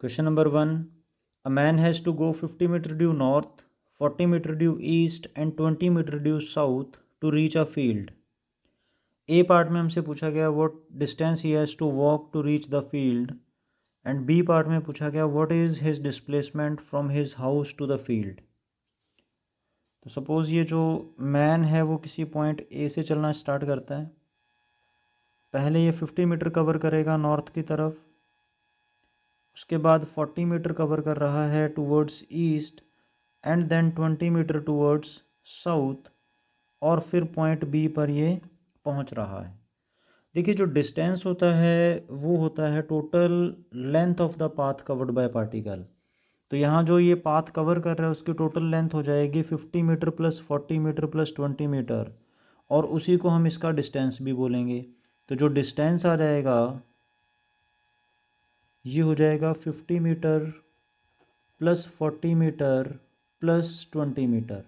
Question number 1. A man has to go 50 meter due north, 40 meter due east and 20 meter due south to reach a field. A part में हमसे पूछा गया what distance he has to walk to reach the field and B part में पूछा गया what is his displacement from his house to the field. तो suppose ये जो मैन है वो किसी पॉइंट ए से चलना स्टार्ट करता है। पहले ये 50 मीटर कवर करेगा नॉर्थ की तरफ, उसके बाद 40 मीटर कवर कर रहा है towards east and then 20 metre towards south और फिर पॉइंट बी पर ये पहुंच रहा है। देखिए जो डिस्टेंस होता है वो होता है total length of the path covered by particle. तो यहाँ जो ये पाथ कवर कर रहा है उसकी टोटल लेंथ हो जाएगी 50 metre plus 40 metre plus 20 metre और उसी को हम इसका डिस्टेंस भी बोलेंगे। तो जो डिस्टेंस आ जाएगा ये हो जाएगा 50 metre plus 40 metre plus 20 metre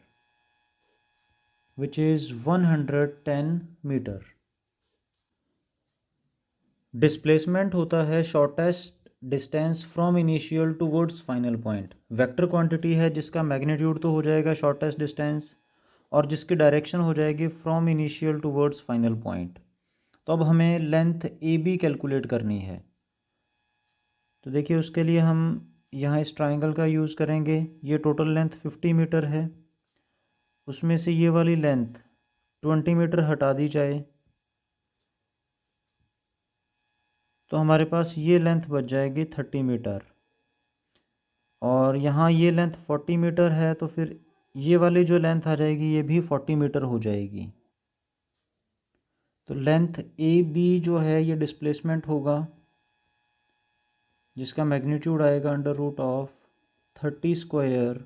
which is 110 metre. Displacement होता है shortest distance from initial towards final point. Vector quantity है जिसका मैग्नीट्यूड तो हो जाएगा शॉर्टेस्ट डिस्टेंस और जिसकी डायरेक्शन हो जाएगी from initial towards final point. तो अब हमें लेंथ ए बी कैलकुलेट करनी है। तो देखिए उसके लिए हम यहाँ इस ट्राइंगल का यूज़ करेंगे। ये टोटल लेंथ 50 मीटर है, उसमें से ये वाली लेंथ 20 मीटर हटा दी जाए तो हमारे पास ये लेंथ बच जाएगी 30 मीटर और यहाँ ये लेंथ 40 मीटर है तो फिर ये वाली जो लेंथ आ जाएगी ये भी 40 मीटर हो जाएगी। तो लेंथ ए बी जो है ये डिस्प्लेसमेंट होगा जिसका मैग्नीट्यूड आएगा under root of 30 square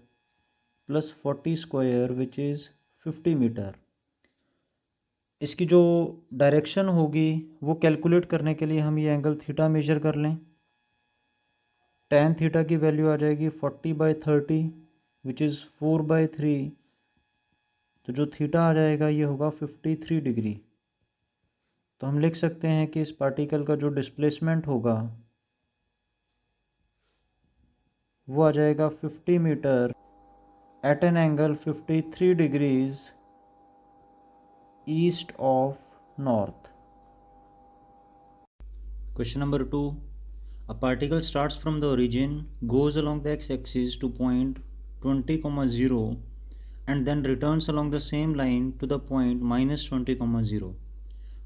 plus 40 square which is 50 metre. इसकी जो डायरेक्शन होगी वो कैलकुलेट करने के लिए हम ये एंगल थीटा मेजर कर लें। tan थीटा की वैल्यू आ जाएगी 40/30 विच इज़ 4/3। तो जो थीटा आ जाएगा ये होगा 53 डिग्री। तो हम लिख सकते हैं कि इस पार्टिकल का जो डिस्प्लेसमेंट होगा वो आ जाएगा 50 metre at an angle 53 degrees east of north. Question number 2. A particle starts from the origin, goes along the x-axis to point 20,0 and then returns along the same line to the point -20,0.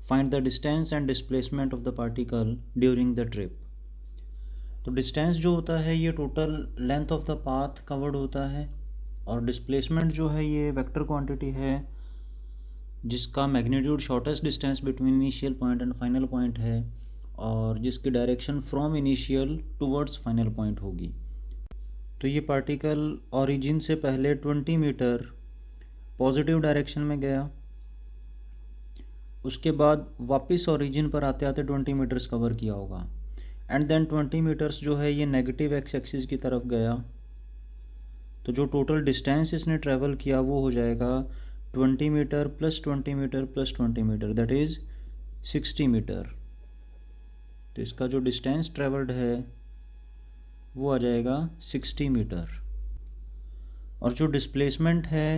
Find the distance and displacement of the particle during the trip. तो distance जो होता है ये total length of the path covered होता है और displacement जो है ये वेक्टर क्वांटिटी है जिसका magnitude shortest distance between initial point and final point है और जिसकी direction from initial towards final point होगी। तो ये पार्टिकल ओरिजिन से पहले 20 मीटर पॉजिटिव डायरेक्शन में गया, उसके बाद वापस ओरिजिन पर आते आते 20 मीटर्स कवर किया होगा एंड देन 20 मीटर्स जो है ये नेगेटिव एक्स एक्सिस की तरफ गया। तो जो टोटल डिस्टेंस इसने ट्रैवल किया वो हो जाएगा 20 metre plus 20 metre plus 20 metre that is 60 metre. तो इसका जो डिस्टेंस ट्रेवल्ड है वो आ जाएगा 60 मीटर और जो डिस्प्लेसमेंट है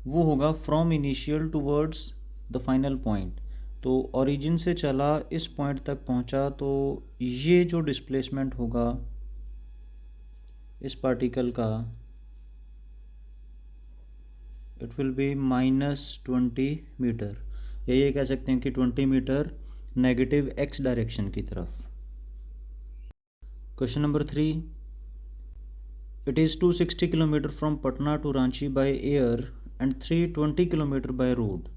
वो होगा from initial towards the final point. तो ओरिजिन से चला इस पॉइंट तक पहुंचा तो ये जो डिस्प्लेसमेंट होगा इस पार्टिकल का इट विल बी -20 मीटर या ये कह सकते हैं कि 20 मीटर नेगेटिव एक्स डायरेक्शन की तरफ। Question number 3. It is 260 km from Patna to Ranchi by air and 320 km by road.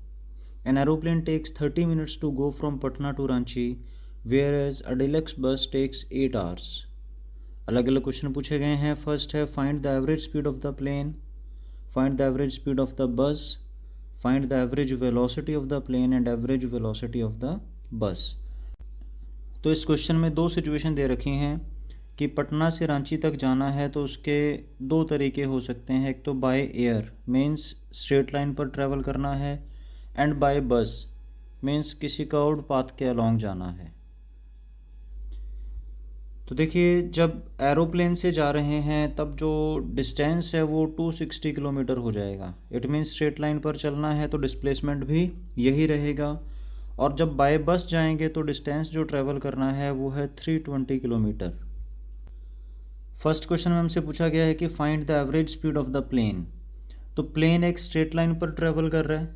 An aeroplane takes 30 minutes to go from Patna to Ranchi, whereas a deluxe bus takes 8 hours. अलग अलग question पूछे गए हैं। First है find the average speed of the plane, find the average speed of the bus, find the average velocity of the plane and average velocity of the bus. तो इस question में दो सिचुएशन दे रखी हैं कि पटना से रांची तक जाना है तो उसके दो तरीके हो सकते हैं। एक तो by air means straight line पर ट्रैवल करना है एंड बाय बस मीन्स किसी कर्व्ड पाथ के अलॉन्ग जाना है। तो देखिए, जब एरोप्लेन से जा रहे हैं तब जो डिस्टेंस है वो 260 किलोमीटर हो जाएगा। इट मीन्स स्ट्रेट लाइन पर चलना है तो डिस्प्लेसमेंट भी यही रहेगा। और जब बाय बस जाएंगे तो डिस्टेंस जो ट्रैवल करना है वो है 320 किलोमीटर। फर्स्ट क्वेश्चन में हमसे पूछा गया है कि find the average speed of the plane. तो प्लेन एक स्ट्रेट लाइन पर ट्रैवल कर रहा है,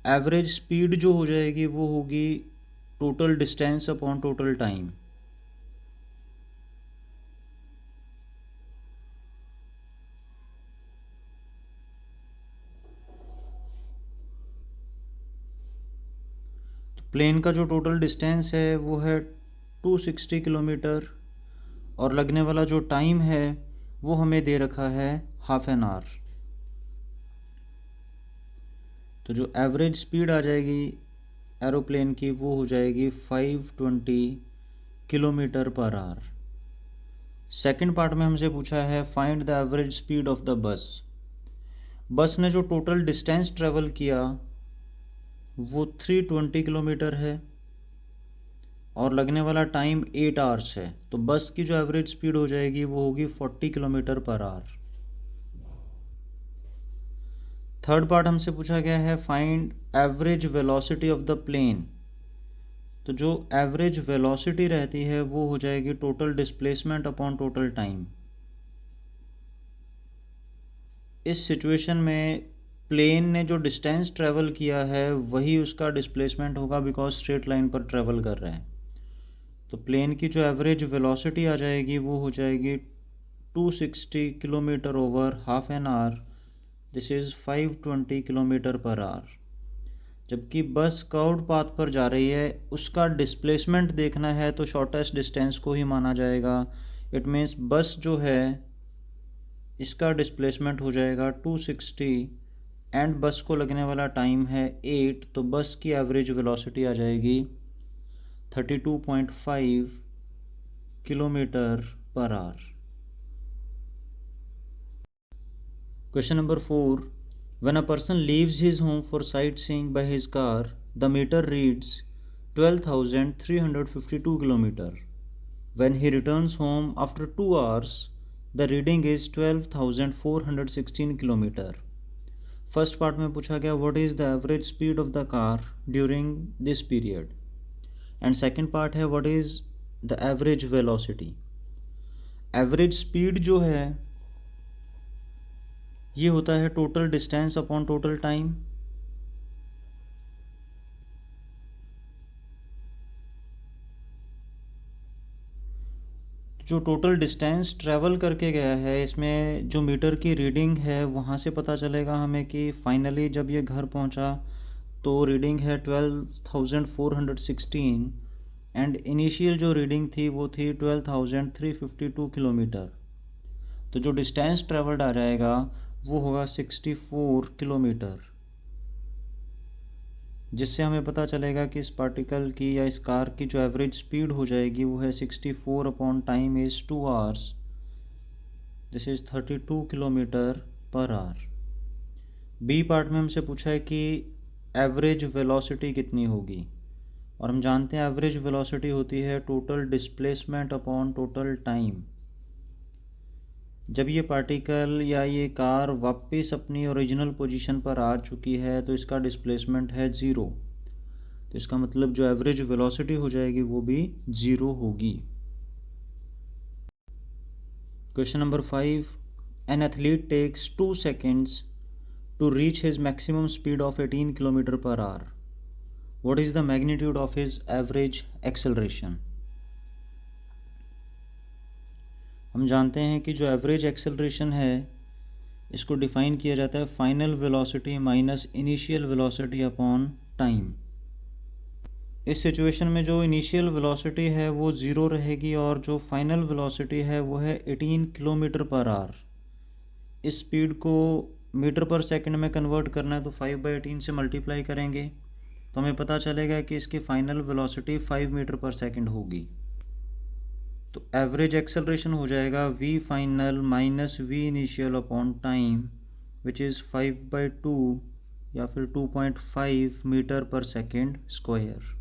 एवरेज स्पीड जो हो जाएगी वो होगी total distance upon total time. Plane का जो टोटल डिस्टेंस है वो है 260 किलोमीटर और लगने वाला जो टाइम है वो हमें दे रखा है हाफ एन आवर। तो जो एवरेज स्पीड आ जाएगी एरोप्लेन की वो हो जाएगी 520 kilometre per our. Second part में हमसे पूछा है find the average speed of the बस। बस ने जो टोटल डिस्टेंस ट्रेवल किया वो 320 किलोमीटर है और लगने वाला टाइम 8 आवर्स है। तो बस की जो एवरेज स्पीड हो जाएगी वो होगी 40 kilometre per our. Third part हमसे पूछा गया है find average velocity of the plane. तो जो एवरेज वेलोसिटी रहती है वो हो जाएगी total displacement upon total time. इस सिचुएशन में प्लेन ने जो डिस्टेंस ट्रेवल किया है वही उसका डिस्प्लेसमेंट होगा, बिकॉज स्ट्रेट लाइन पर ट्रेवल कर रहे हैं। तो प्लेन की जो एवरेज वेलोसिटी आ जाएगी वो हो जाएगी 260 kilometre over half an hour, this is 520 kilometre per our. जबकि बस कर्व्ड पाथ पर जा रही है, उसका डिस्प्लेसमेंट देखना है तो शॉर्टेस्ट डिस्टेंस को ही माना जाएगा। इट मीन्स बस जो है इसका डिस्प्लेसमेंट हो जाएगा 260 एंड बस को लगने वाला टाइम है 8, तो बस की एवरेज वेलोसिटी आ जाएगी 32.5 kilometre per our. Question number 4. When a person leaves his home for sightseeing by his car, the meter reads 12,352 km. When he returns home after 2 hours, the reading is 12,416 km. First part में पूछा गया what is the average speed of the car during this period, and second part है what is the average velocity. Average speed जो है ये होता है total distance upon total time. जो टोटल डिस्टेंस ट्रैवल करके गया है इसमें जो मीटर की रीडिंग है वहाँ से पता चलेगा हमें कि फाइनली जब ये घर पहुँचा तो रीडिंग है 12,416 एंड इनिशियल जो रीडिंग थी वो थी 12,352 किलोमीटर। तो जो डिस्टेंस ट्रेवल्ड आ जाएगा वो होगा 64 किलोमीटर, जिससे हमें पता चलेगा कि इस पार्टिकल की या इस कार की जो एवरेज स्पीड हो जाएगी वो है 64 upon time is 2 hours, this is 32 kilometre per hour. B part में हमसे पूछा है कि एवरेज वेलोसिटी कितनी होगी, और हम जानते हैं एवरेज वेलोसिटी होती है total displacement upon total time. जब ये पार्टिकल या ये कार वापस अपनी ओरिजिनल पोजीशन पर आ चुकी है तो इसका डिस्प्लेसमेंट है 0, तो इसका मतलब जो एवरेज वेलोसिटी हो जाएगी वो भी 0 होगी। Question number 5. An athlete takes 2 seconds to reach his maximum speed of 18 km per hour. What is the magnitude of his average acceleration? हम जानते हैं कि जो एवरेज एक्सेलरेशन है इसको डिफ़ाइन किया जाता है final velocity minus initial velocity upon time. इस सिचुएशन में जो इनिशियल वेलोसिटी है वो 0 रहेगी और जो फाइनल वेलोसिटी है वो है 18 किलोमीटर पर आवर। इस स्पीड को मीटर पर सेकंड में कन्वर्ट करना है तो 5/18 से मल्टीप्लाई करेंगे तो हमें पता चलेगा कि इसकी फाइनल वेलोसिटी 5 मीटर पर सेकंड होगी। तो एवरेज एक्सेलरेशन हो जाएगा v final minus v initial upon time which is 5/2 या फिर 2.5 मीटर पर सेकंड स्क्वायर।